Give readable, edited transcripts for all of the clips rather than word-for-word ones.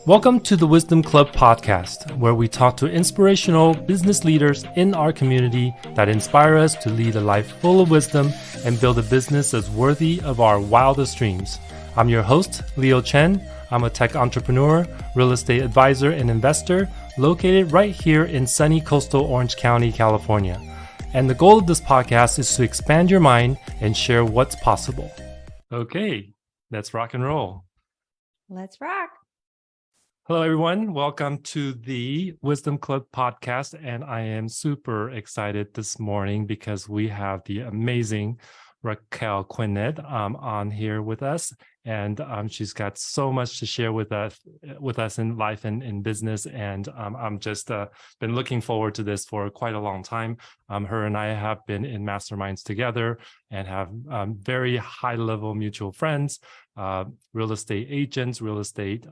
Welcome to the Wisdom Club podcast, where we talk to inspirational business leaders in our community that inspire us to lead a life full of wisdom and build a business as worthy of our wildest dreams. I'm your host, Leo Chen. I'm a tech entrepreneur, real estate advisor, and investor located right here in sunny coastal Orange County, California. And the goal of this podcast is to expand your mind and share what's possible. Okay, let's rock and roll. Let's rock. Hello, everyone. Welcome to the Wisdom Club podcast. And I am super excited this morning because we have the amazing Raquel Quinet on here with us. And she's got so much to share with us in life and in business. And I'm just been looking forward to this for quite a long time. Her and I have been in masterminds together and have very high level mutual friends, real estate agents, real estate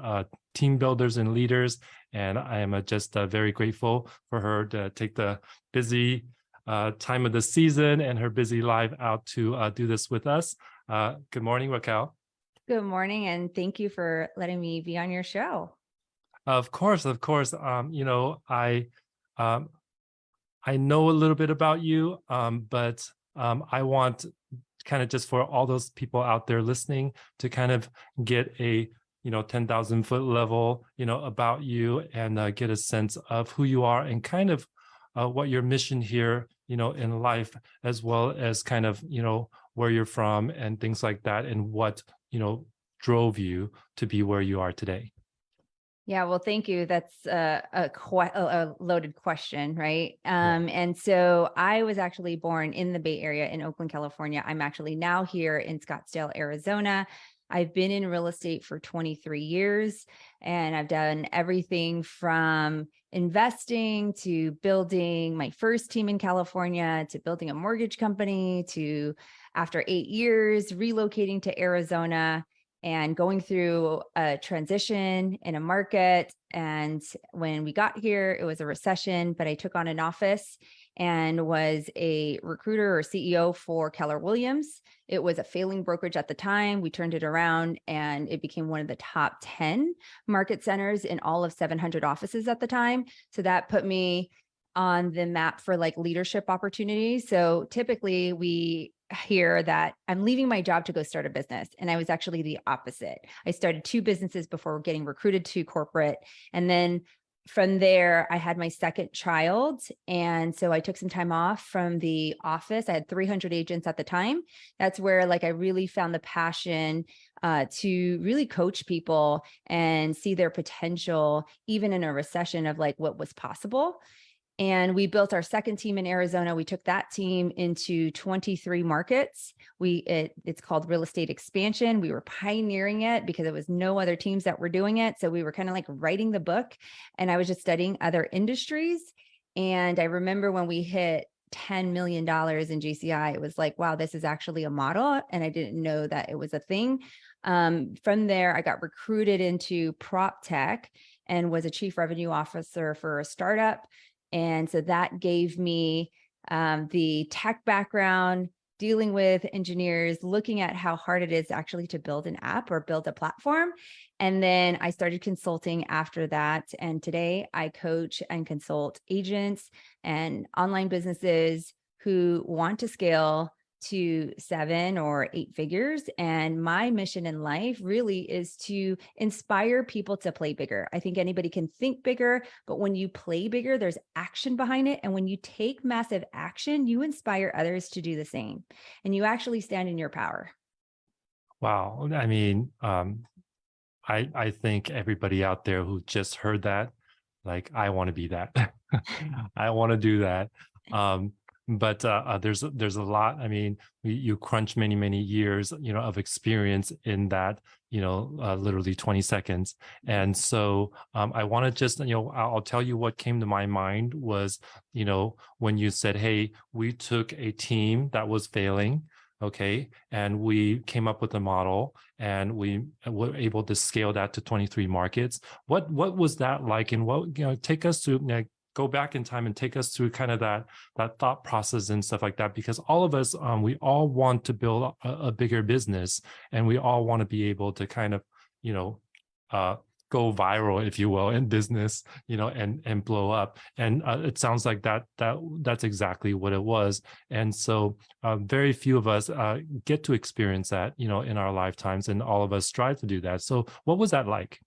team builders and leaders. And I am just very grateful for her to take the busy time of the season and her busy life out to do this with us. Good morning, Raquel. Good morning, and thank you for letting me be on your show. Of course. I know a little bit about you, but I want kind of just for all those people out there listening to kind of get a 10,000 foot level, about you and get a sense of who you are and kind of what your mission here, in life, as well as kind of, where you're from and things like that, and what, drove you to be where you are today. Yeah, well, thank you. That's a loaded question, right? And so I was actually born in the Bay Area in Oakland, California. I'm actually now here in Scottsdale, Arizona. I've been in real estate for 23 years, and I've done everything from investing to building my first team in California, to building a mortgage company, to after 8 years, relocating to Arizona and going through a transition in a market. And when we got here, it was a recession, but I took on an office and was a recruiter or CEO for Keller Williams. It was a failing brokerage at the time. We turned it around and it became one of the top 10 market centers in all of 700 offices at the time. So that put me on the map for like leadership opportunities. So typically we hear that I'm leaving my job to go start a business. And I was actually the opposite. I started 2 businesses before getting recruited to corporate. And then from there, I had my second child. And so I took some time off from the office. I had 300 agents at the time. That's where I really found the passion to really coach people and see their potential, even in a recession, of what was possible. And we built our second team in Arizona. We took that team into 23 markets. It's called real estate expansion. We were pioneering it because there was no other teams that were doing it. So we were kind of writing the book, and I was just studying other industries. And I remember when we hit $10 million in GCI, it was wow, this is actually a model. And I didn't know that it was a thing. From there, I got recruited into prop tech and was a chief revenue officer for a startup. And so that gave me the tech background, dealing with engineers, looking at how hard it is actually to build an app or build a platform. And then I started consulting after that. And today I coach and consult agents and online businesses who want to scale to 7 or 8 figures. And my mission in life really is to inspire people to play bigger. I think anybody can think bigger, but when you play bigger, there's action behind it. And when you take massive action, you inspire others to do the same. And you actually stand in your power. Wow. I mean, I think everybody out there who just heard that, I want to be that. I want to do that. But there's a lot. I mean, you crunch many years, of experience in that, literally 20 seconds. And so I want to just, I'll tell you what came to my mind was, when you said, hey, we took a team that was failing. Okay. And we came up with a model and we were able to scale that to 23 markets. What was that like? And what, take us through, go back in time and take us through kind of that thought process and stuff like that, because all of us, we all want to build a bigger business, and we all want to be able to kind of, go viral, if you will, in business, and blow up. And it sounds like that's exactly what it was. And so very few of us get to experience that, in our lifetimes, and all of us strive to do that. So what was that like?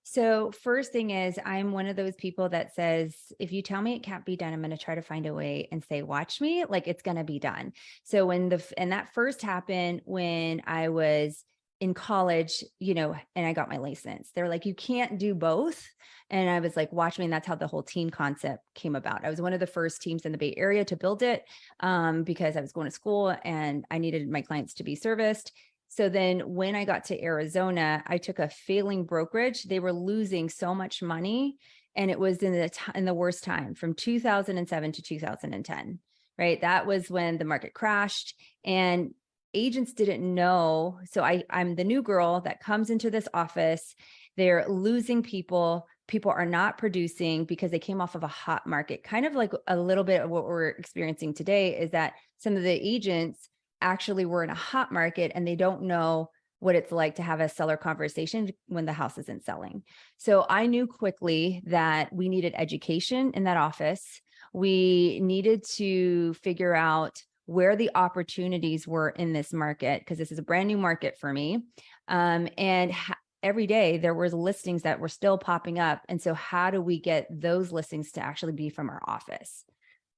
So, first thing is, I'm one of those people that says, if you tell me it can't be done, I'm going to try to find a way and say, watch me, like it's going to be done. So, and that first happened when I was in college, and I got my license. They're like, you can't do both. And I was like, watch me. And that's how the whole team concept came about. I was one of the first teams in the Bay Area to build it because I was going to school and I needed my clients to be serviced. So then when I got to Arizona, I took a failing brokerage. They were losing so much money, and it was in the worst time from 2007 to 2010, right? That was when the market crashed and agents didn't know. So I'm the new girl that comes into this office. They're losing people. People are not producing because they came off of a hot market. Kind of like a little bit of what we're experiencing today is that some of the agents actually were in a hot market and they don't know what it's like to have a seller conversation when the house isn't selling. So I knew quickly that we needed education in that office. We needed to figure out where the opportunities were in this market, because this is a brand new market for me. Every day there was listings that were still popping up. And so how do we get those listings to actually be from our office?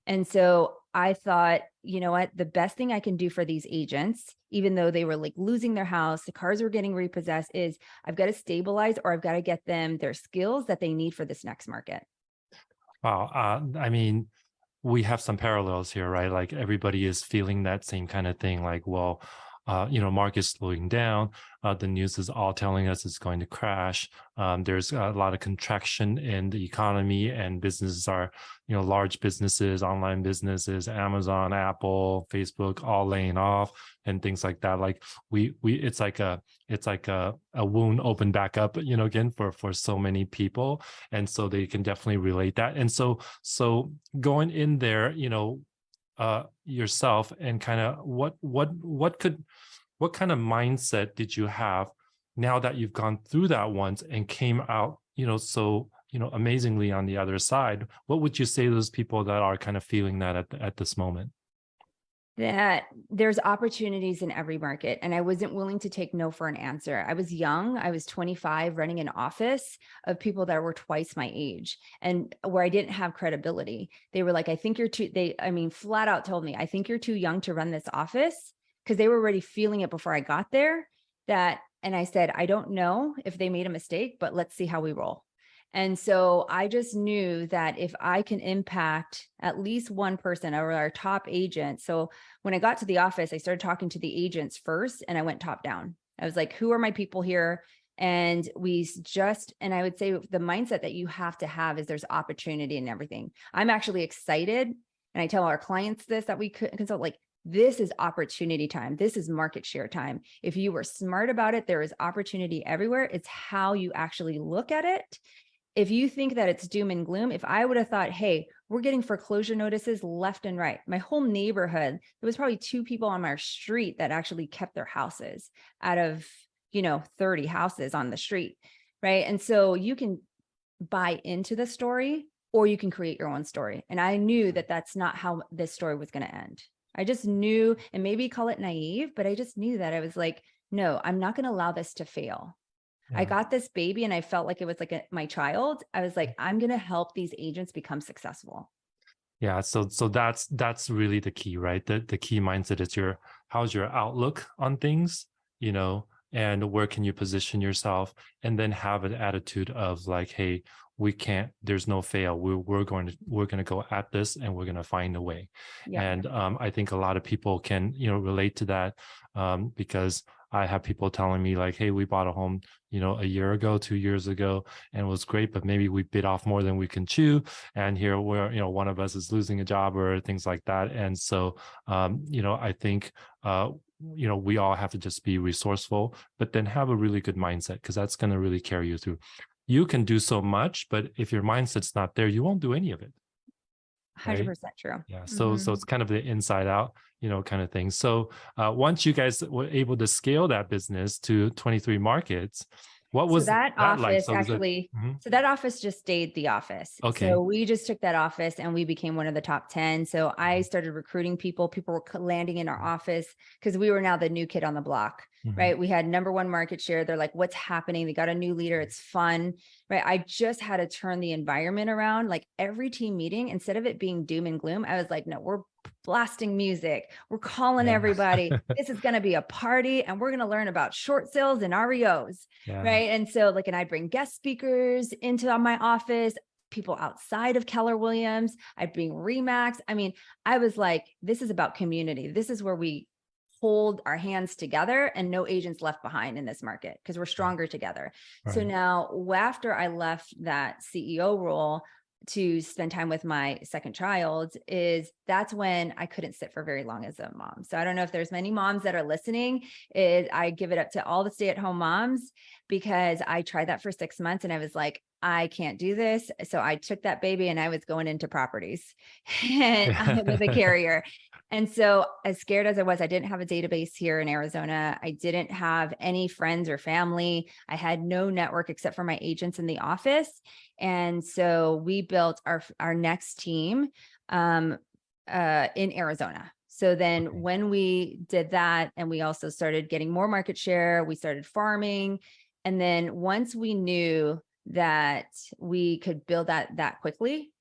And so I thought, you know what, the best thing I can do for these agents, even though they were like losing their house, the cars were getting repossessed, is I've got to stabilize, or I've got to get them their skills that they need for this next market. Wow. I mean, we have some parallels here, right? Like everybody is feeling that same kind of thing. Like, well, market's slowing down. The news is all telling us it's going to crash. There's a lot of contraction in the economy, and businesses are, large businesses, online businesses, Amazon, Apple, Facebook, all laying off and things like that. Like it's like a wound opened back up, again for so many people, and so they can definitely relate that. And so going in there, yourself, and kind of what kind of mindset did you have now that you've gone through that once and came out, so amazingly on the other side? What would you say to those people that are kind of feeling that at this moment? That there's opportunities in every market, and I wasn't willing to take no for an answer. I was young. I was 25, running an office of people that were twice my age, and where I didn't have credibility. They were like, I think you're too, flat out told me, I think you're too young to run this office, because they were already feeling it before I got there. And I said, I don't know if they made a mistake, but let's see how we roll. And so I just knew that if I can impact at least one person, or our top agent. So when I got to the office, I started talking to the agents first, and I went top down. I was like, who are my people here? And and I would say the mindset that you have to have is there's opportunity in everything. I'm actually excited. And I tell our clients this, that we could consult, like, this is opportunity time. This is market share time. If you were smart about it, there is opportunity everywhere. It's how you actually look at it. If you think that it's doom and gloom, if I would have thought, hey, we're getting foreclosure notices left and right, my whole neighborhood, there was probably 2 people on our street that actually kept their houses out of, 30 houses on the street, right? And so you can buy into the story, or you can create your own story. And I knew that that's not how this story was going to end. I just knew, and maybe call it naive, but I just knew that I was like, no, I'm not going to allow this to fail. I Yeah. got this baby and I felt like it was like my child. I was like, I'm going to help these agents become successful. Yeah, so that's really the key, right? The key mindset is how's your outlook on things, and where can you position yourself, and then have an attitude of like, hey, there's no fail. We're going to go at this, and we're going to find a way. Yeah. And I think a lot of people can, relate to that, because I have people telling me like, hey, we bought a home, a year ago, 2 years ago, and it was great, but maybe we bit off more than we can chew. And here we're, one of us is losing a job or things like that. And so, I think, we all have to just be resourceful, but then have a really good mindset, because that's going to really carry you through. You can do so much, but if your mindset's not there, you won't do any of it. 100% Right? true. Yeah. So Mhm. it's kind of the inside out, kind of thing. So once you guys were able to scale that business to 23 markets, What So was that that like? office So was it? actually, Mhm. so that office just stayed the office. So Okay. we just took that office and we became one of the top 10. So I Mhm. started recruiting people. People were landing in our office because we were now the new kid on the block, Mhm. right? We had #1 market share. They're like, what's happening? They got a new leader. It's fun, right? I just had to turn the environment around. Like every team meeting, instead of it being doom and gloom, I was like, no, we're blasting music. We're calling Yeah. everybody. This is going to be a party and we're going to learn about short sales and REOs. Yeah. Right. And so like, and I'd bring guest speakers into my office, people outside of Keller Williams. I'd bring Remax. I mean, I was like, this is about community. This is where we hold our hands together and no agents left behind in this market because we're stronger together. So Right. now after I left that CEO role to spend time with my second child, that's when I couldn't sit for very long as a mom. So I don't know if there's many moms that are listening. I give it up to all the stay-at-home moms because I tried that for 6 months and I was like, I can't do this. So I took that baby and I was going into properties and with a carrier. And so as scared as I was, I didn't have a database here in Arizona. I didn't have any friends or family. I had no network except for my agents in the office. And so we built our next team in Arizona. So then Okay. when we did that, and we also started getting more market share, we started farming. And then once we knew that we could build that quickly.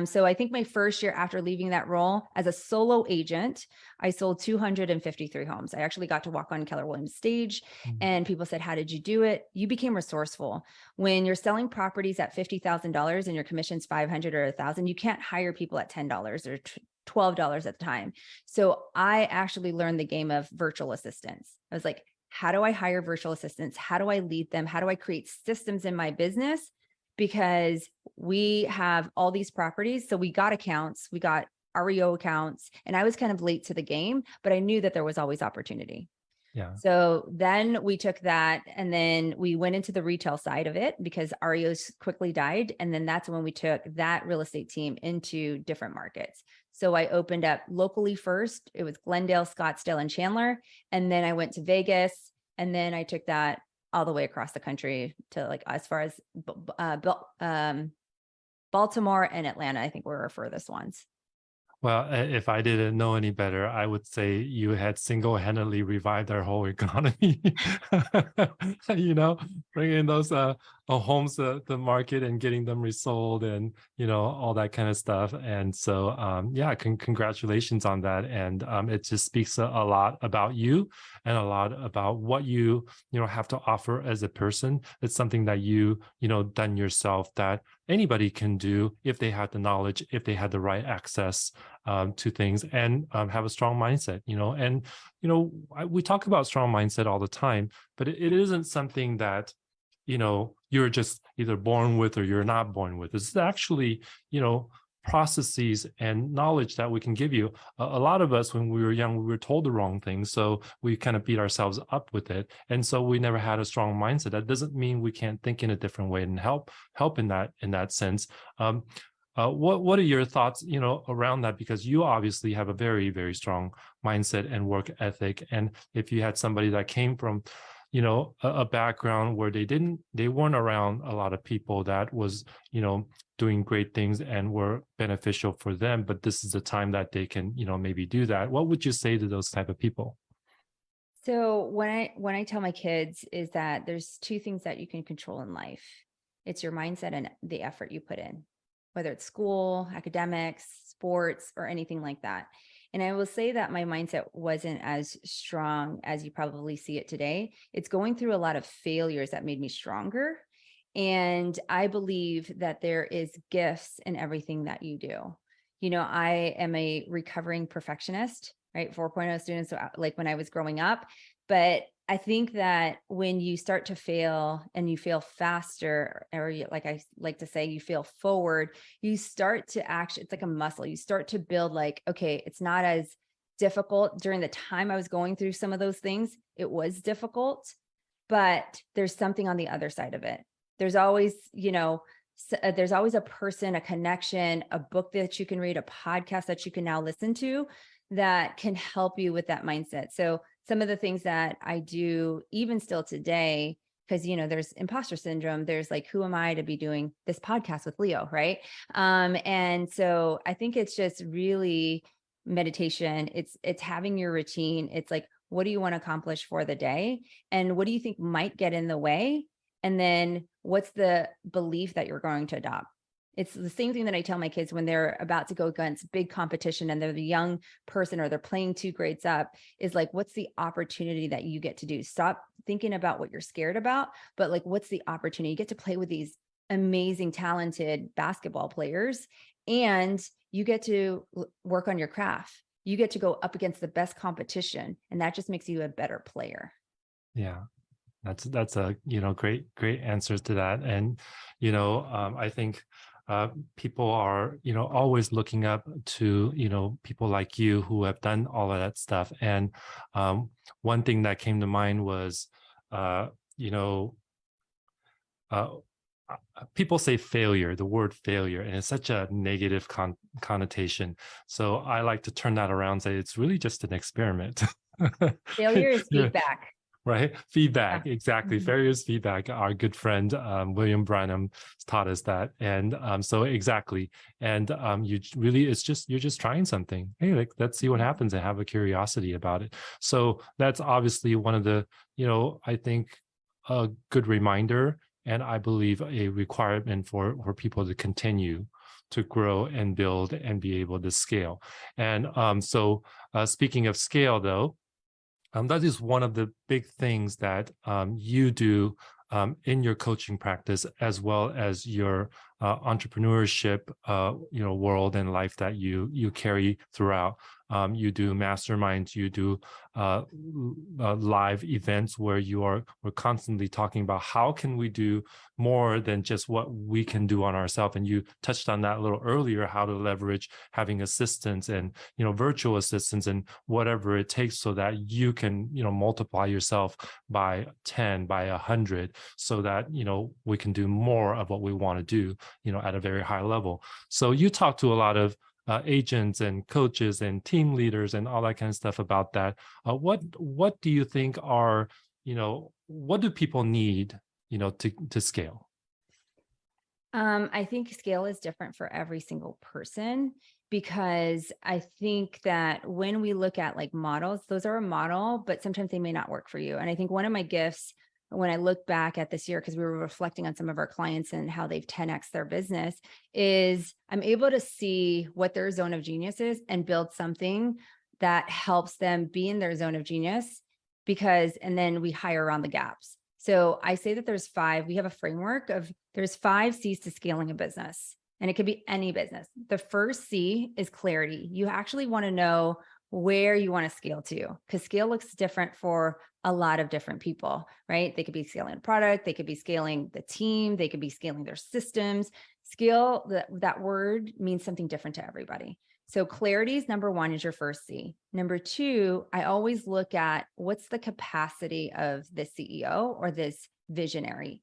So I think my first year after leaving that role as a solo agent, I sold 253 homes. I actually got to walk on Keller Williams stage Mm. and people said, how did you do it? You became resourceful. When you're selling properties at $50,000 and your commission's 500 or 1,000, you can't hire people at $10 or $12 at the time. So I actually learned the game of virtual assistants. I was like, how do I hire virtual assistants? How do I lead them? How do I create systems in my business? Because we have all these properties. So we got accounts, we got REO accounts, and I was kind of late to the game, but I knew that there was always opportunity. Yeah. So then we took that and then we went into the retail side of it because REOs quickly died. And then that's when we took that real estate team into different markets. So I opened up locally first. It was Glendale, Scottsdale, and Chandler. And then I went to Vegas. And then I took that all the way across the country to like as far as Baltimore and Atlanta, I think were our furthest ones. Well, if I didn't know any better, I would say you had single-handedly revived our whole economy. You know, bringing those homes to the market and getting them resold, and all that kind of stuff. And so, yeah, congratulations on that. And it just speaks a lot about you and a lot about what you have to offer as a person. It's something that you done yourself that anybody can do if they had the knowledge, if they had the right access to things, and have a strong mindset. And we talk about strong mindset all the time, but it isn't something that you're just either born with or you're not born with. It's actually processes and knowledge that we can give you. A lot of us, when we were young, we were told the wrong things, so we kind of beat ourselves up with it, and so we never had a strong mindset. That doesn't mean we can't think in a different way and help in that sense. What are your thoughts around that? Because you obviously have a very, very strong mindset and work ethic, and if you had somebody that came from a background where they weren't around a lot of people that was doing great things and were beneficial for them, but this is the time that they can maybe do that, what would you say to those type of people? So when I tell my kids is that there's two things that you can control in life. It's your mindset and the effort you put in, whether it's school, academics, sports, or anything like that. And I will say that my mindset wasn't as strong as you probably see it today. It's going through a lot of failures that made me stronger. And I believe that there is gifts in everything that you do. I am a recovering perfectionist, right? 4.0 students, so like when I was growing up. But I think that when you start to fail and you fail faster, or like I like to say, you fail forward, you start to actually, it's like a muscle. You start to build like, okay, it's not as difficult. During the time I was going through some of those things, it was difficult, but there's something on the other side of it. There's always, there's always a person, a connection, a book that you can read, a podcast that you can now listen to that can help you with that mindset. So some of the things that I do, even still today, because, there's imposter syndrome. There's like, who am I to be doing this podcast with Leo? Right. And so I think it's just really meditation. It's having your routine. It's like, what do you want to accomplish for the day? And what do you think might get in the way? And then what's the belief that you're going to adopt? It's the same thing that I tell my kids when they're about to go against big competition and they're the young person or they're playing 2 grades up, is like, what's the opportunity that you get to do? Stop thinking about what you're scared about, but like, what's the opportunity? You get to play with these amazing, talented basketball players, and you get to work on your craft. You get to go up against the best competition, and that just makes you a better player. Yeah. That's a great answers to that. And I think people are always looking up to people like you who have done all of that stuff. And one thing that came to mind was uh, you know uh, people say failure, the word failure, and it's such a negative connotation. So I like to turn that around and say it's really just an experiment. Failure is Yeah. feedback. Right. Yeah. Feedback. Exactly. Mhm. Failure is feedback. Our good friend, William Branham taught us that. And so exactly. And you're just trying something. Hey, like, let's see what happens and have a curiosity about it. So that's obviously one of the, I think a good reminder, and I believe a requirement for people to continue to grow and build and be able to scale. And so speaking of scale, though, that is one of the big things that you do in your coaching practice, as well as your entrepreneurship, world and life that you carry throughout. You do masterminds, you do live events where we're constantly talking about how can we do more than just what we can do on ourselves. And you touched on that a little earlier, how to leverage having assistants and virtual assistants and whatever it takes so that you can multiply yourself by 10, by 100, so that we can do more of what we want to do at a very high level. So you talk to a lot of agents and coaches and team leaders and all that kind of stuff about that. What do you think are what do people need to scale? I think scale is different for every single person, because I think that when we look at like models, those are a model, but sometimes they may not work for you. And I think one of my gifts when I look back at this year, because we were reflecting on some of our clients and how they've 10x their business, is I'm able to see what their zone of genius is and build something that helps them be in their zone of genius, and then we hire around the gaps. So I say that we have a framework of there's 5 C's to scaling a business, and it could be any business. The first C is clarity. You actually want to know where you want to scale to, because scale looks different for a lot of different people, right? They could be scaling a product, they could be scaling the team, they could be scaling their systems. Scale, that word means something different to everybody. So clarity is number 1, is your first C. Number 2, I always look at what's the capacity of the CEO or this visionary,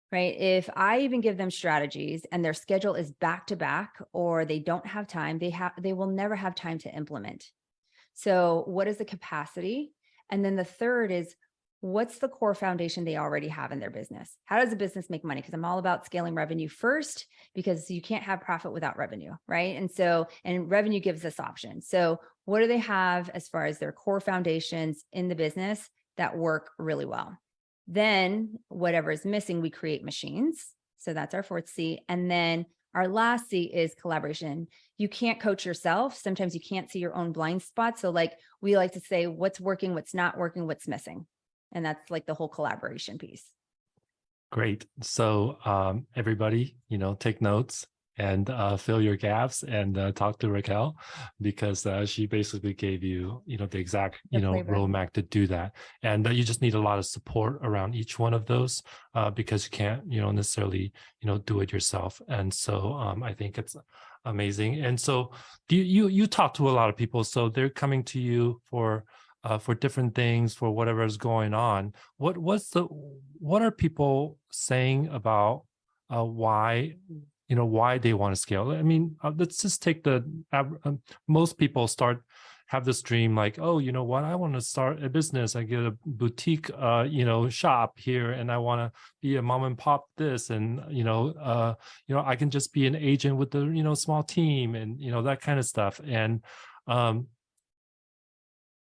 right? If I even give them strategies and their schedule is back to back, or they don't have time, they will never have time to implement. So what is the capacity? And then the third is, what's the core foundation they already have in their business? How does a business make money? Because I'm all about scaling revenue first, because you can't have profit without revenue, right? And revenue gives us options. So what do they have as far as their core foundations in the business that work really well? Then whatever is missing, we create machines. So that's our 4th C. And then our last C is collaboration. You can't coach yourself. Sometimes you can't see your own blind spots. So like we like to say, what's working, what's not working, what's missing. And that's like the whole collaboration piece. Great. So everybody, take notes and fill your gaps and talk to Raquel, because she basically gave you, the exact, The playbook. roadmap to do that. And you just need a lot of support around each one of those because you can't, necessarily, do it yourself. And so I think it's amazing. And so you talk to a lot of people, so they're coming to you for different things, for whatever's going on. What are people saying about why why they want to scale? I mean, let's just take most people start have this dream like, oh, you know what, I want to start a business. I get a boutique, shop here, and I want to be a mom and pop this, and I can just be an agent with the small team, and that kind of stuff. And um,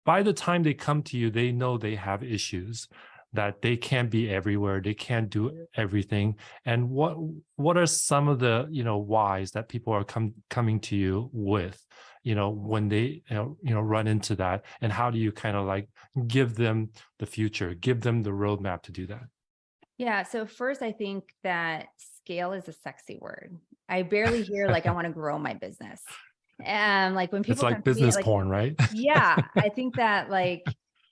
by the time they come to you, they know they have issues, that they can't be everywhere, they can't do everything. And what are some of the whys that people are coming to you with, when they run into that, and how do you kind of like give them the future, give them the roadmap to do that? Yeah. So first, I think that scale is a sexy word. I barely hear like I want to grow my business. And like when It's people come like to me, business like, porn, right? yeah, I think that like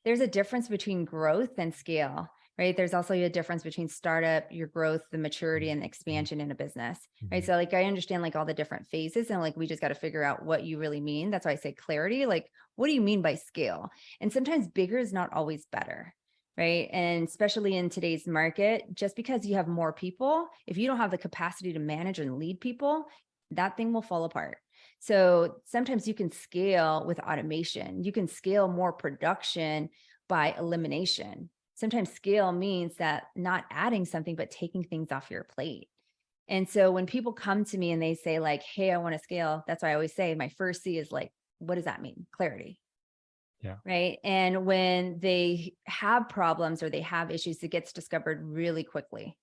there's a difference between growth and scale, right? There's also a difference between startup, your growth, the maturity and expansion in a business, right? Mhm. So like I understand like all the different phases, and like we just got to figure out what you really mean. That's why I say clarity. Like, what do you mean by scale? And sometimes bigger is not always better. Right. And especially in today's market, just because you have more people, if you don't have the capacity to manage and lead people, that thing will fall apart. So sometimes you can scale with automation. You can scale more production by elimination. Sometimes scale means that not adding something, but taking things off your plate. And so when people come to me and they say like, hey, I want to scale, that's why I always say my first C is like, what does that mean? Clarity. Yeah. Right. And when they have problems or they have issues, it gets discovered really quickly.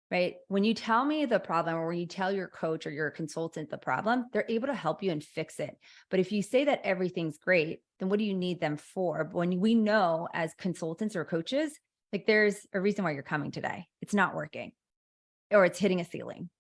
Right. When you tell me the problem, or when you tell your coach or your consultant the problem, they're able to help you and fix it. But if you say that everything's great, then what do you need them for? But when we know as consultants or coaches, like there's a reason why you're coming today. It's not working, or it's hitting a ceiling.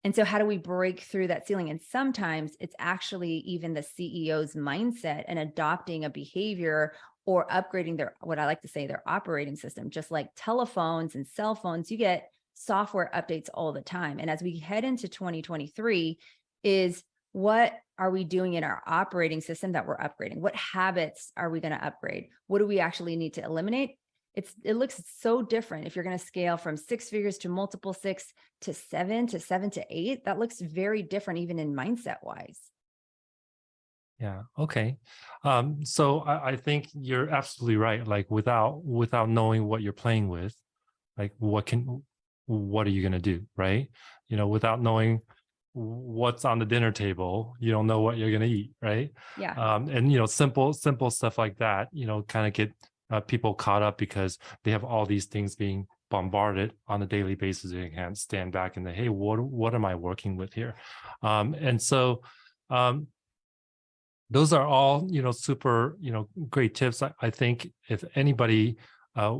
And so how do we break through that ceiling? And sometimes it's actually even the CEO's mindset and adopting a behavior or upgrading their, what I like to say, their operating system. Just like telephones and cell phones, you get software updates all the time. And as we head into 2023, is what are we doing in our operating system that we're upgrading? What habits are we going to upgrade? What do we actually need to eliminate? It looks so different if you're going to scale from six figures to multiple six to seven to eight. That looks very different, even in mindset wise. Yeah. Okay. So I think you're absolutely right. Like without knowing what you're playing with, like what are you gonna do, right? Without knowing what's on the dinner table, you don't know what you're gonna eat, right? Yeah. And simple stuff like that, kind of get people caught up because they have all these things being bombarded on a daily basis. They can't stand back and say, hey, what am I working with here? And so um, those are all super great tips. I think if anybody uh,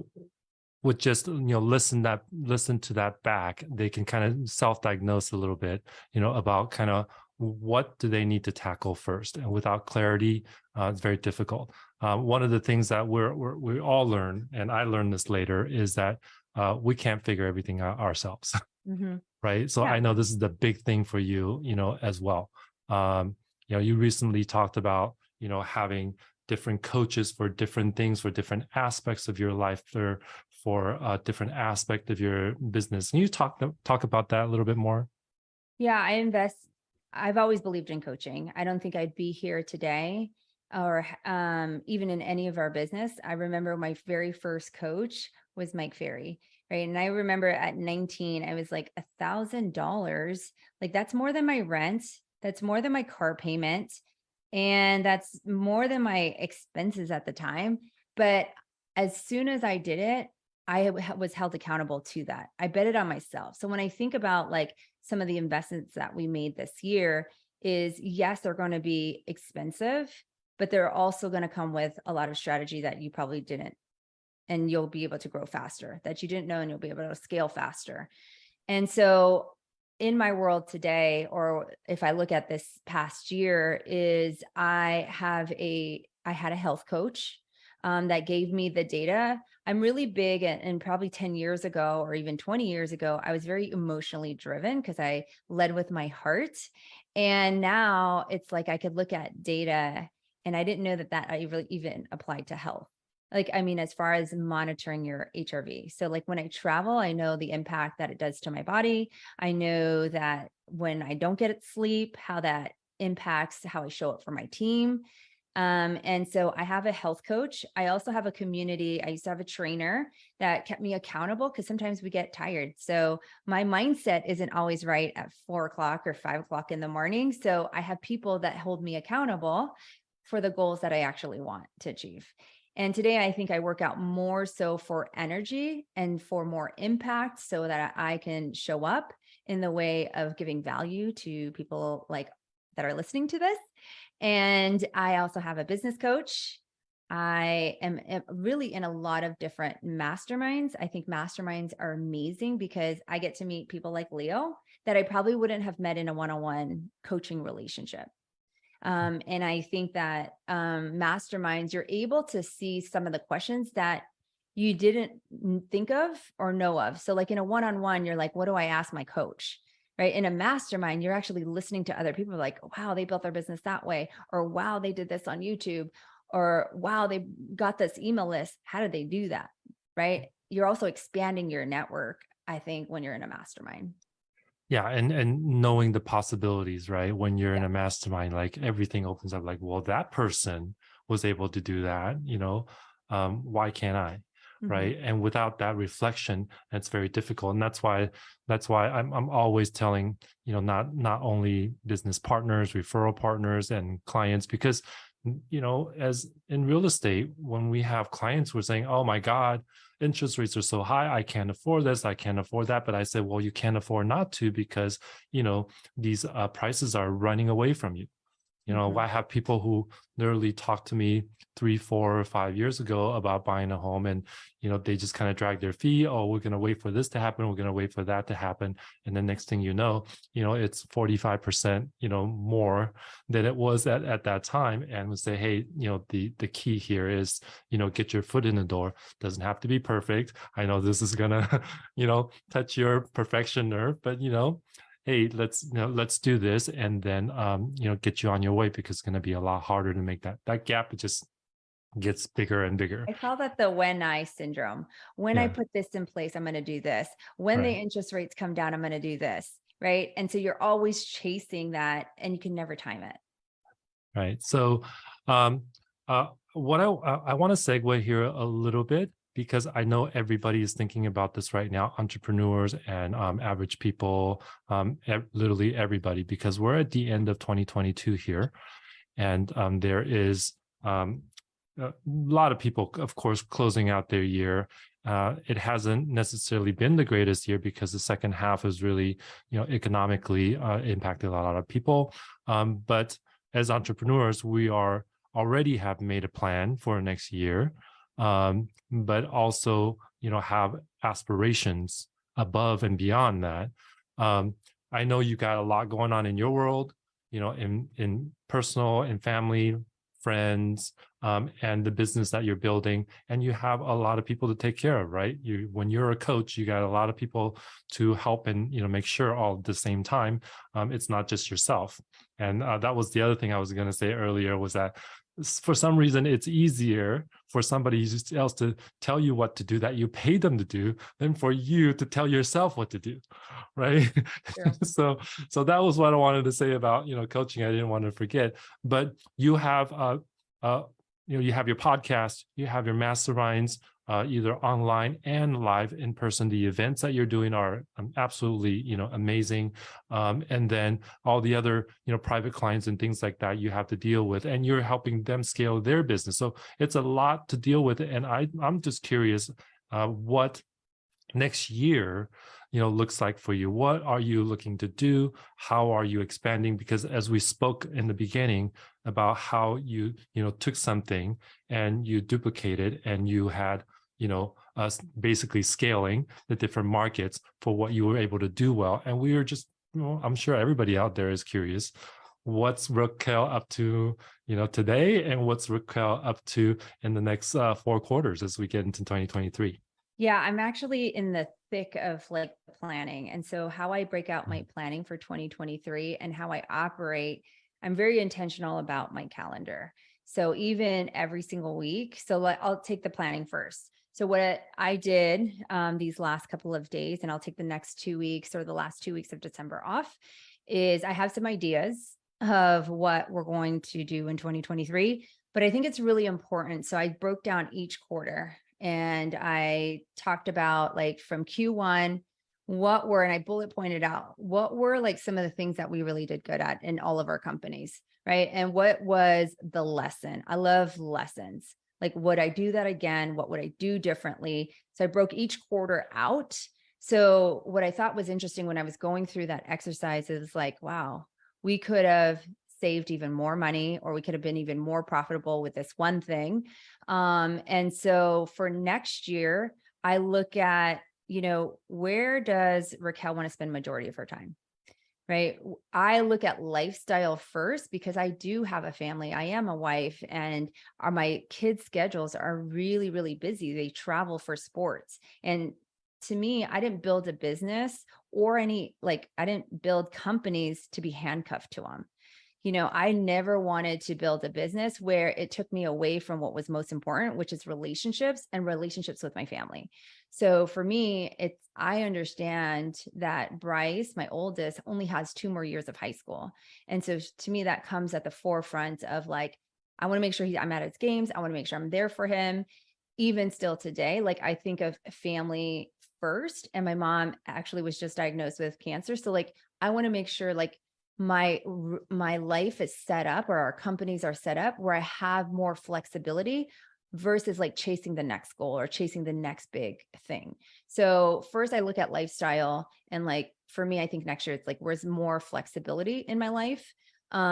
would just listen to that back, they can kind of self-diagnose a little bit about kind of what do they need to tackle first. And without clarity, it's very difficult. One of the things that we all learn, and I learned this later, is that we can't figure everything out ourselves. Hmm. Right? So Yeah. I know this is the big thing for you, as well. Um, you recently talked about, having different coaches for different things, for different aspects of your life, for a different aspect of your business. Can you talk about that a little bit more? Yeah. I've always believed in coaching. I don't think I'd be here today or even in any of our business. I remember my very first coach was Mike Ferry. Right. And I remember at 19, I was like $1,000. Like that's more than my rent. That's more than my car payment. And that's more than my expenses at the time. But as soon as I did it, was held accountable to that. I bet it on myself. So when I think about like some of the investments that we made this year, is yes, they're going to be expensive, but they're also going to come with a lot of strategy that you probably didn't, and you'll be able to grow faster, that you didn't know, and you'll be able to scale faster. And so in my world today, or if I look at this past year, is I had a health coach that gave me the data. I'm really big, and probably 10 years ago or even 20 years ago, I was very emotionally driven because I led with my heart. And now it's like I could look at data, and I didn't know that I really even applied to health. Like, I mean, as far as monitoring your HRV. So like when I travel, I know the impact that it does to my body. I know that when I don't get sleep, how that impacts how I show up for my team. And so I have a health coach. I also have a community. I used to have a trainer that kept me accountable because sometimes we get tired. So my mindset isn't always right at 4 o'clock or 5 o'clock in the morning. So I have people that hold me accountable for the goals that I actually want to achieve. And today I think I work out more so for energy and for more impact so that I can show up in the way of giving value to people like that are listening to this. And I also have a business coach. I am really in a lot of different masterminds. I think masterminds are amazing because I get to meet people like Leo that I probably wouldn't have met in a one-on-one coaching relationship. And I think that masterminds, you're able to see some of the questions that you didn't think of or know of. So like in a one-on-one, you're like, what do I ask my coach? Right. In a mastermind, you're actually listening to other people like, wow, they built their business that way, or wow, they did this on YouTube, or wow, they got this email list. How did they do that? Right. You're also expanding your network, I think, when you're in a mastermind. Yeah, and knowing the possibilities, right? When you're in Yeah. a mastermind, like everything opens up, like, well, that person was able to do that, why can't I? Mhm. Right. And without that reflection, it's very difficult. And that's why I'm always telling, not only business partners, referral partners, and clients, because as in real estate, when we have clients, we're saying, oh my God, interest rates are so high, I can't afford this, I can't afford that. But I said, well, you can't afford not to, because these prices are running away from you. Mhm. I have people who literally talked to me 3, 4, or 5 years ago about buying a home, and they just kind of drag their feet. Oh, we're going to wait for this to happen, we're going to wait for that to happen, and the next thing it's 45% more than it was at that time. And we say, hey, the key here is get your foot in the door. Doesn't have to be perfect. I know this is gonna touch your perfection nerve, but hey, let's do this, and then get you on your way, because it's going to be a lot harder to make that gap. It just gets bigger and bigger. I call that the when I syndrome. When I Yeah, put this in place, I'm going to do this. When the right, interest rates come down, I'm going to do this. Right. And so you're always chasing that and you can never time it. right. So um what I want to segue here a little bit, because I know everybody is thinking about this right now, entrepreneurs and average people, literally everybody, because we're at the end of 2022 here. And there is a lot of people, of course, closing out their year. It hasn't necessarily been the greatest year, because the second half has really, economically impacted a lot of people. But as entrepreneurs, we are already have made a plan for next year, but also, have aspirations above and beyond that. Um, I know you got a lot going on in your world, in personal and family, friends, and the business that you're building, and you have a lot of people to take care of, right? When you're a coach, you got a lot of people to help and make sure all at the same time. It's not just yourself. And that was the other thing I was going to say earlier, was that for some reason it's easier for somebody else to tell you what to do, that you pay them to do, than for you to tell yourself what to do, right? True. So that was what I wanted to say about coaching. I didn't want to forget. But you have uh you have your podcast, you have your masterminds, either online and live in person. The events that you're doing are absolutely amazing, and then all the other private clients and things like that you have to deal with, and you're helping them scale their business. So it's a lot to deal with, and I'm just curious what next year looks like for you. What are you looking to do? How are you expanding? Because as we spoke in the beginning about how you took something and you duplicated, and you had basically scaling the different markets for what you were able to do well. And we are just, I'm sure everybody out there is curious, what's Raquel up to today, and what's Raquel up to in the next 4 quarters as we get into 2023. Yeah, I'm actually in the thick of like planning. And so how I break out my planning for 2023 and how I operate, I'm very intentional about my calendar. So even every single week, so I'll take the planning first. So what I did these last couple of days, and I'll take the next 2 weeks or the last 2 weeks of December off, is I have some ideas of what we're going to do in 2023. but I think it's really important. So I broke down each quarter and I talked about like from Q1, what were, and I bullet pointed out what were like some of the things that we really did good at in all of our companies, right? And what was the lesson? I love lessons. Like, would I do that again? What would I do differently? So I broke each quarter out. So what I thought was interesting when I was going through that exercise is like, wow, we could have saved even more money, or we could have been even more profitable with this one thing. And so for next year, I look at, where does Raquel want to spend majority of her time? Right. I look at lifestyle first because I do have a family. I am a wife, and my kids' schedules are really, really busy. They travel for sports. And to me, I didn't build a business or I didn't build companies to be handcuffed to them. I never wanted to build a business where it took me away from what was most important, which is relationships and relationships with my family. So for me, I understand that Bryce, my oldest, only has 2 more years of high school. And so to me, that comes at the forefront of like, I want to make sure I'm at his games. I want to make sure I'm there for him. Even still today, like I think of family first. And my mom actually was just diagnosed with cancer. So like, I want to make sure like my life is set up, or our companies are set up where I have more flexibility versus like chasing the next goal or chasing the next big thing. So first I look at lifestyle, and like for me, I think next year it's like where's more flexibility in my life,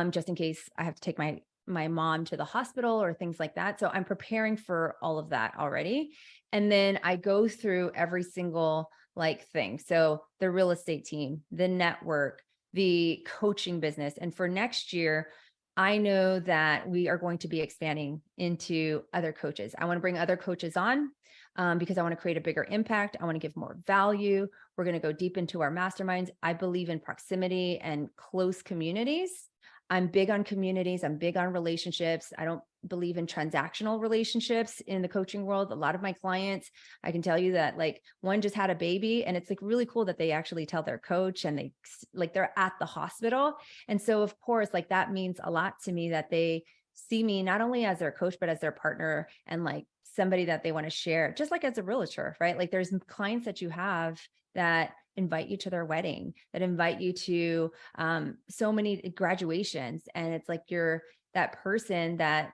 just in case I have to take my mom to the hospital or things like that. So I'm preparing for all of that already. And then I go through every single like thing. So the real estate team, the network, the coaching business. And for next year, I know that we are going to be expanding into other coaches. I want to bring other coaches on because I want to create a bigger impact. I want to give more value. We're going to go deep into our masterminds. I believe in proximity and close communities. I'm big on communities. I'm big on relationships. I don't believe in transactional relationships in the coaching world. A lot of my clients, I can tell you that like one just had a baby, and it's like really cool that they actually tell their coach, and they're at the hospital. And so of course, like that means a lot to me that they see me not only as their coach, but as their partner and like somebody that they want to share, just like as a realtor, right? Like there's clients that you have that invite you to their wedding, that invite you to so many graduations. And it's like you're that person that,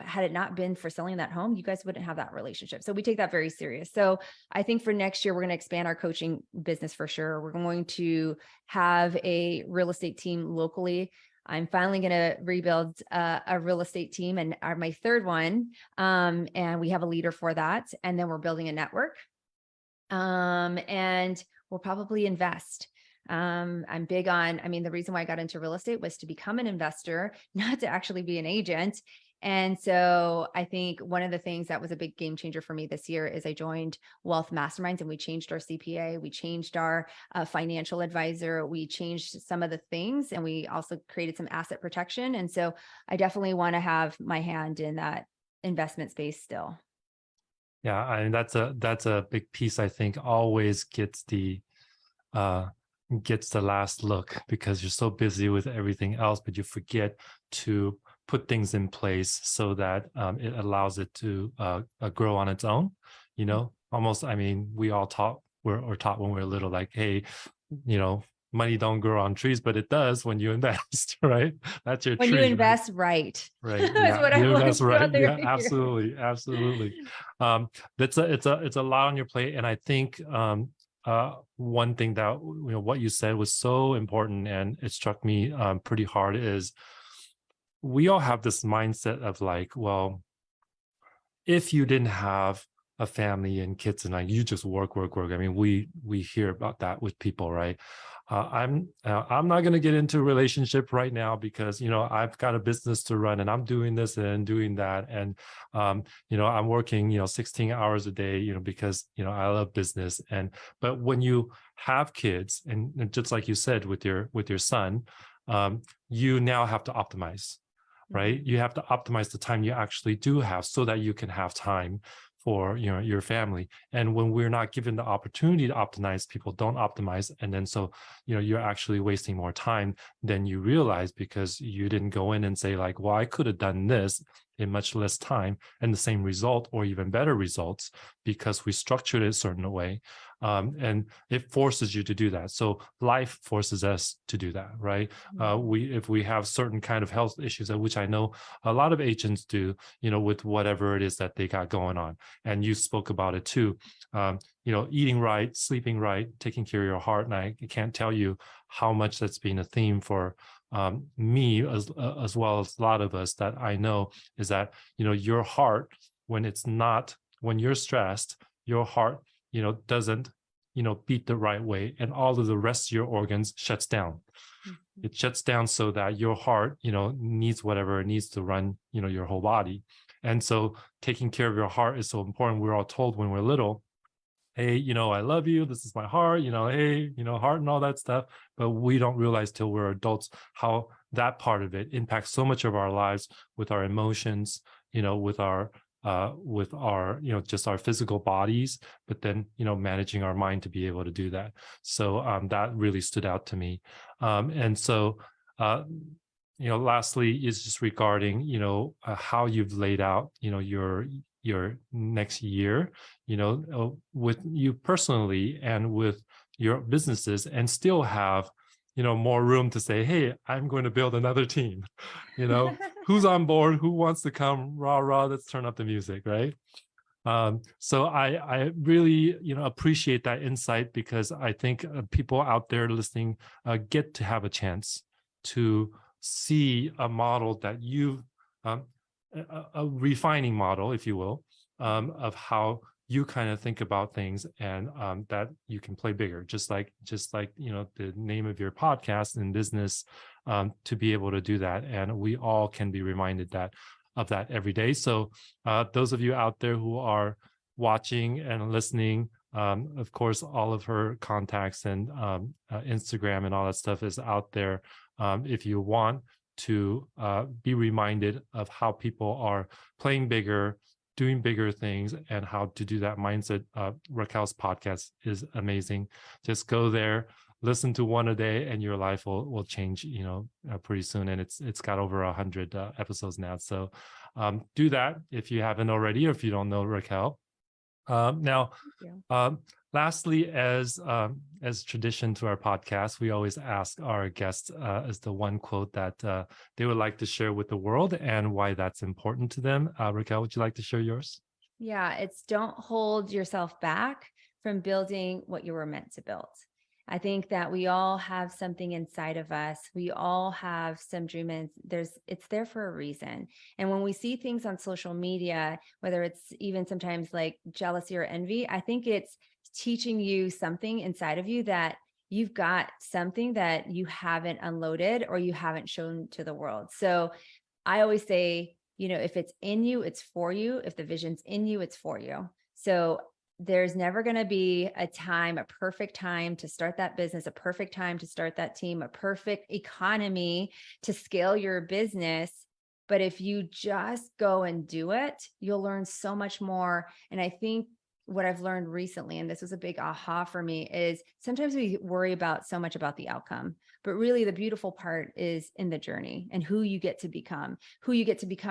had it not been for selling that home, you guys wouldn't have that relationship. So we take that very serious. So I think for next year, we're going to expand our coaching business for sure. We're going to have a real estate team locally. I'm finally going to rebuild a real estate team, and my third one. And we have a leader for that. And then we're building a network. And we'll probably invest. I'm big on, the reason why I got into real estate was to become an investor, not to actually be an agent. And so I think one of the things that was a big game changer for me this year is I joined Wealth Masterminds, and we changed our CPA, we changed our financial advisor, we changed some of the things, and we also created some asset protection. And so I definitely want to have my hand in that investment space still. Yeah, I mean that's a big piece. I think always gets the last look because you're so busy with everything else, but you forget to put things in place so that it allows it to grow on its own. Almost. I mean, we all taught when we were little, like, hey, money don't grow on trees, but it does when you invest, right? That's your When you tree, right? invest right. Right. That's Yeah. what I That's want right. out there Yeah. to hear. Absolutely. Absolutely. It's a lot on your plate, and I think one thing that what you said was so important, and it struck me pretty hard is we all have this mindset of like, well, if you didn't have a family and kids and like you just work. I mean, we hear about that with people, right? I'm not going to get into a relationship right now because I've got a business to run and I'm doing this and doing that, and I'm working 16 hours a day because I love business. But when you have kids, and just like you said with your son, you now have to optimize. Right? You have to optimize the time you actually do have so that you can have time for your family. And when we're not given the opportunity to optimize, people don't optimize, and then so you're actually wasting more time than you realize, because you didn't go in and say like, well, I could have done this in much less time and the same result or even better results, because we structured it a certain way. And it forces you to do that. So life forces us to do that, right? If we have certain kind of health issues, which I know a lot of agents do, with whatever it is that they got going on. And you spoke about it too. Eating right, sleeping right, taking care of your heart. And I can't tell you how much that's been a theme for me as well as a lot of us that I know, is that, your heart, when you're stressed, your heart, doesn't, beat the right way, and all of the rest of your organs shuts down. It shuts down so that your heart, needs whatever it needs to run, your whole body. And so taking care of your heart is so important. We're all told when we're little, hey, I love you, this is my heart, hey, heart and all that stuff. But we don't realize till we're adults how that part of it impacts so much of our lives, with our emotions, with our just our physical bodies, but then managing our mind to be able to do that. So that really stood out to me. And so lastly is just regarding how you've laid out your next year, with you personally and with your businesses, and still have more room to say, hey, I'm going to build another team. Who's on board, who wants to come, rah rah, let's turn up the music, right? So I really appreciate that insight, because I think people out there listening get to have a chance to see a model that you've a refining model, if you will, of how you kind of think about things, and that you can play bigger, just like the name of your podcast in business, to be able to do that. And we all can be reminded of that every day. So those of you out there who are watching and listening, of course, all of her contacts and Instagram and all that stuff is out there. If you want to be reminded of how people are playing bigger, doing bigger things, and how to do that mindset, Raquel's podcast is amazing. Just go there, listen to one a day, and your life will change, pretty soon. And it's got over 100 episodes now. So do that if you haven't already, or if you don't know Raquel. Now, lastly, as tradition to our podcast, we always ask our guests as the one quote that they would like to share with the world, and why that's important to them. Raquel, would you like to share yours? Yeah, it's don't hold yourself back from building what you were meant to build. I think that we all have something inside of us. We all have some dream, and it's there for a reason. And when we see things on social media, whether it's even sometimes like jealousy or envy, I think it's teaching you something inside of you, that you've got something that you haven't unloaded or you haven't shown to the world. So I always say, if it's in you, it's for you. If the vision's in you, it's for you. So there's never going to be a perfect time to start that business, a perfect time to start that team, a perfect economy to scale your business. But if you just go and do it, you'll learn so much more. And I think what I've learned recently, and this was a big aha for me, is sometimes we worry so much about the outcome, but really the beautiful part is in the journey, and who you get to become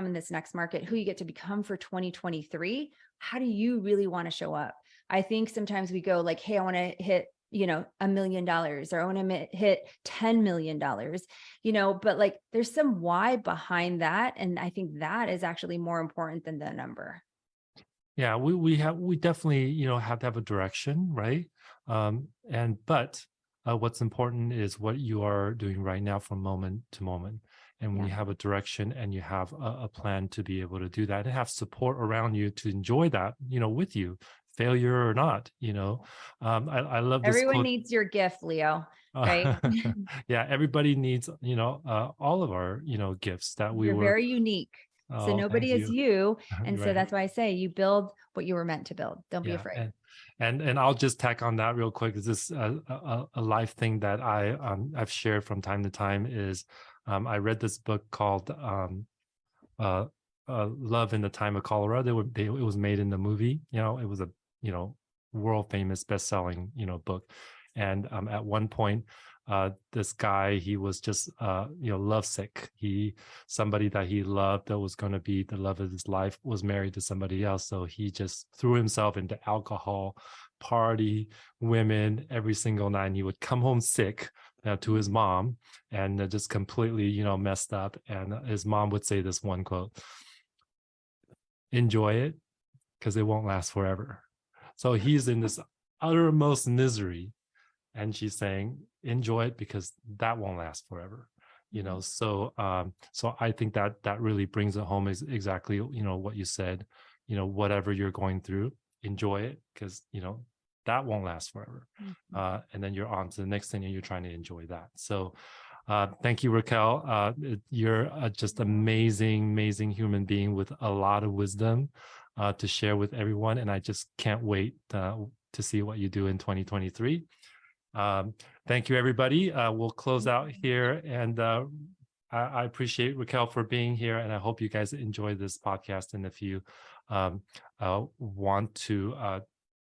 in this next market, who you get to become for 2023. How do you really want to show up? I think sometimes we go like, hey, I want to hit, $1 million, or I want to hit $10 million, but like there's some why behind that. And I think that is actually more important than the number. Yeah, we definitely, have to have a direction, right? But what's important is what you are doing right now from moment to moment. And when you have a direction and you have a plan to be able to do that, and have support around you to enjoy that, with you, failure or not, I love this Everyone quote. needs your gift, Leo, right? Yeah, everybody needs, all of our, gifts that You're very unique. So nobody is you. And so that's why I say you build what you were meant to build. Don't be afraid. And I'll just tack on that real quick. Is this a life thing that I've shared from time to time is I read this book called Love in the Time of Cholera. It was made in the movie. It was a world famous best selling book. And at one point, this guy, he was just lovesick. Somebody that he loved, that was going to be the love of his life, was married to somebody else. So he just threw himself into alcohol, party, women every single night. And he would come home sick to his mom, and just completely messed up. And his mom would say this one quote: "Enjoy it, because it won't last forever." So he's in this uttermost misery, and she's saying, enjoy it, because that won't last forever. So I think that really brings it home, is exactly what you said. Whatever you're going through, enjoy it, because that won't last forever. And then you're on to the next thing, and you're trying to enjoy that. So thank you, Raquel. You're just amazing human being with a lot of wisdom to share with everyone, and I just can't wait to see what you do in 2023. Thank you, everybody. We'll close out here, and I appreciate Raquel for being here, and I hope you guys enjoy this podcast. And if you want to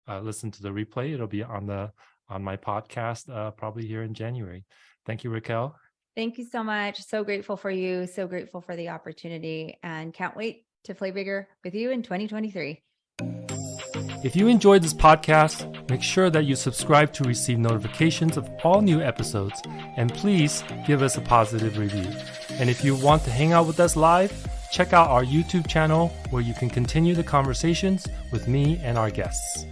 listen to the replay, it'll be on my podcast probably here in January. Thank you, Raquel. Thank you so much. So grateful for you. So grateful for the opportunity, and can't wait to play bigger with you in 2023. If you enjoyed this podcast, make sure that you subscribe to receive notifications of all new episodes, and please give us a positive review. And if you want to hang out with us live, check out our YouTube channel, where you can continue the conversations with me and our guests.